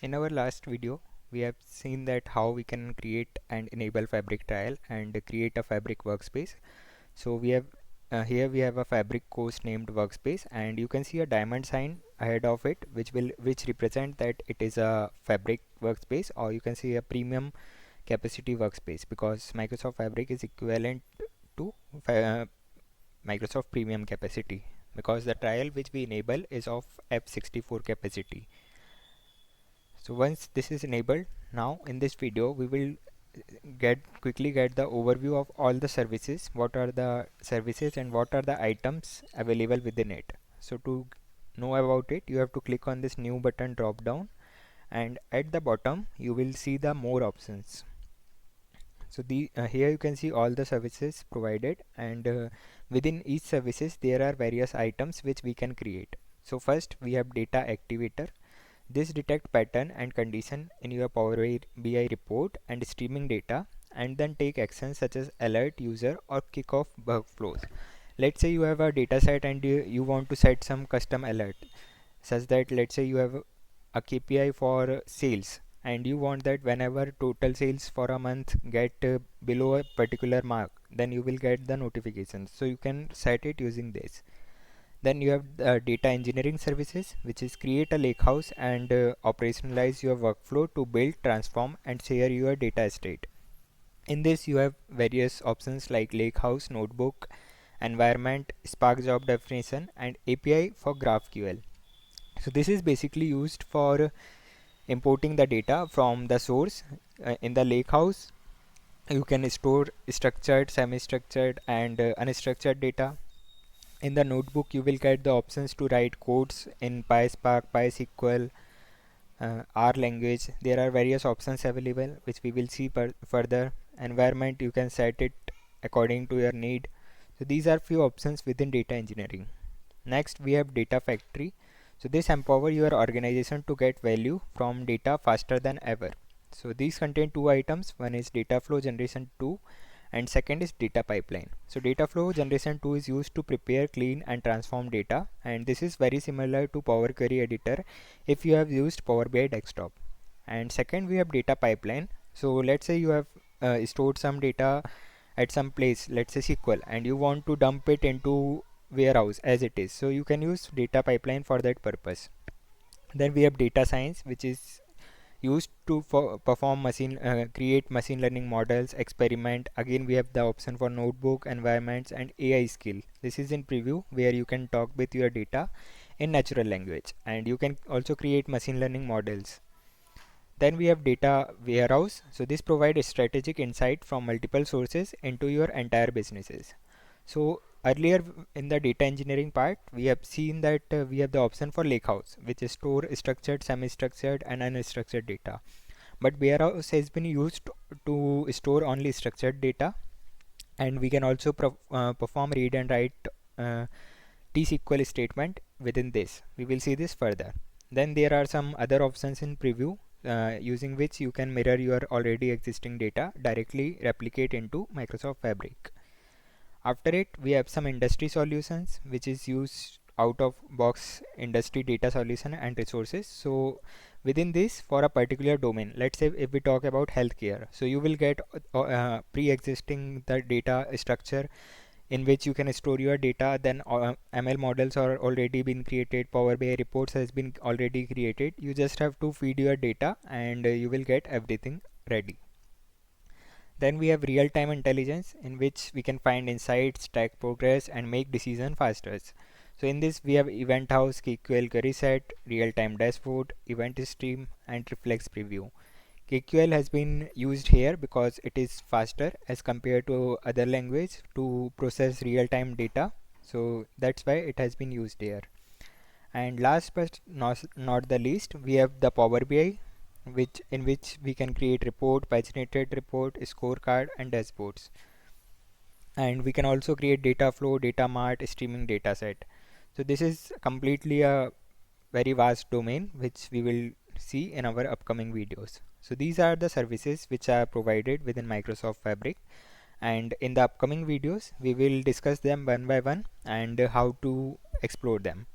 In our last video, we have seen that how we can create and enable fabric trial and create a fabric workspace. So we have here we have a fabric course named workspace, and you can see a diamond sign ahead of it, which represent that it is a fabric workspace, or you can see a premium capacity workspace, because Microsoft Fabric is equivalent to Microsoft Premium capacity, because the trial which we enable is of F64 capacity. So once this is enabled, now in this video we will quickly get the overview of all the services, what are the services and what are the items available within it. So to know about it, you have to click on this new button drop down, and at the bottom you will see the more options. So here you can see all the services provided, and within each services there are various items which we can create. So first we have data activator. This detect pattern and condition in your Power BI report and streaming data, and then take actions such as alert user or kick off workflows. Let's say you have a data set and you want to set some custom alert, such that let's say you have a KPI for sales, and you want that whenever total sales for a month get below a particular mark, then you will get the notifications. So you can set it using this. Then you have data engineering services, which is create a lakehouse and operationalize your workflow to build, transform, and share your data estate. In this, you have various options like lakehouse, notebook, environment, Spark job definition, and API for GraphQL. So this is basically used for importing the data from the source. In the lakehouse, you can store structured, semi-structured, and unstructured data. In the notebook you will get the options to write codes in PySpark, PySQL, R language. There are various options available which we will see further. Environment, you can set it according to your need. So these are few options within data engineering. Next we have data factory. So this empower your organization to get value from data faster than ever. So these contain two items. One is data flow generation 2, and second is data pipeline. So data flow generation 2 is used to prepare, clean, and transform data, and this is very similar to Power Query editor if you have used Power BI desktop. And second, we have data pipeline. So let's say you have stored some data at some place, let's say SQL, and you want to dump it into warehouse as it is, so you can use data pipeline for that purpose. Then we have data science, which is used to perform create machine learning models, experiment. Again we have the option for notebook, environments, and AI skill. This is in preview, where you can talk with your data in natural language, and you can also create machine learning models. Then we have data warehouse. So this provides strategic insight from multiple sources into your entire businesses. So earlier in the data engineering part, we have seen that we have the option for lakehouse, which is store structured, semi-structured, and unstructured data. But warehouse has been used to store only structured data, and we can also perform read and write T-SQL statement within this. We will see this further. Then there are some other options in preview, using which you can mirror your already existing data, directly replicate into Microsoft Fabric. After it, we have some industry solutions, which is used out of box industry data solution and resources. So within this, for a particular domain, let's say if we talk about healthcare, so you will get pre-existing the data structure in which you can store your data. Then ML models are already been created, Power BI reports has been already created. You just have to feed your data, and you will get everything ready. Then we have real-time intelligence, in which we can find insights, track progress, and make decisions faster. So in this we have event house, KQL query set, real-time dashboard, event stream, and reflex preview. KQL has been used here because it is faster as compared to other language to process real-time data. So that's why it has been used here. And last but not the least, we have the Power BI, in which we can create report, paginated report, scorecard, and dashboards. And we can also create data flow, data mart, streaming data set. So this is completely a very vast domain which we will see in our upcoming videos. So these are the services which are provided within Microsoft Fabric, and in the upcoming videos we will discuss them one by one and how to explore them.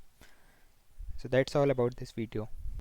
So that's all about this video.